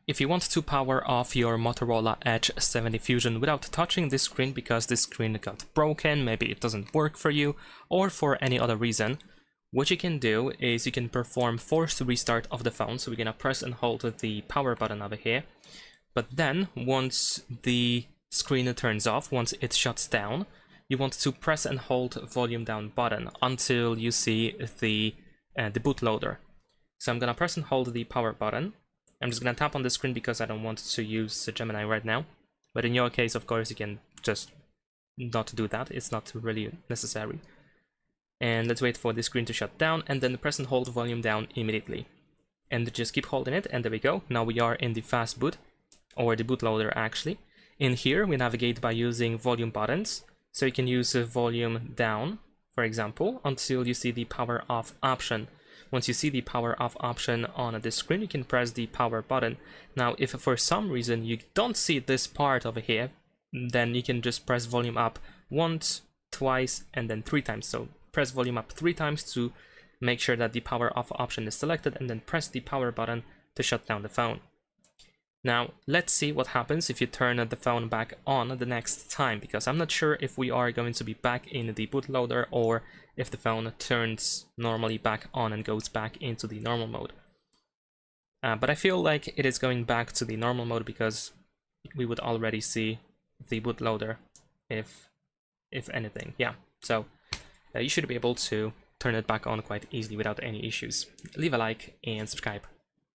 If you want to power off your Motorola Edge 70 Fusion without touching this screen because this screen got broken, maybe it doesn't work for you, or for any other reason, what you can do is you can perform forced restart of the phone. So we're gonna press and hold the power button over here. But then once the screen turns off, once it shuts down, you want to press and hold volume down button until you see the bootloader. So I'm gonna press and hold the power button. I'm just gonna tap on the screen because I don't want to use Gemini right now. But in your case, of course, you can just not do that. It's not really necessary. And let's wait for the screen to shut down and then press and hold volume down immediately. And just keep holding it, and there we go. Now we are in the fast boot, or the bootloader actually. In here, we navigate by using volume buttons. So you can use volume down, for example, until you see the power off option. Once you see the power off option on the screen, you can press the power button. Now, if for some reason you don't see this part over here, then you can just press volume up once, twice, and then 3 times. So press volume up 3 times to make sure that the power off option is selected, and then press the power button to shut down the phone. Now, let's see what happens if you turn the phone back on the next time, because I'm not sure if we are going to be back in the bootloader or if the phone turns normally back on and goes back into the normal mode. But I feel like it is going back to the normal mode because we would already see the bootloader if anything. Yeah, so you should be able to turn it back on quite easily without any issues. Leave a like and subscribe.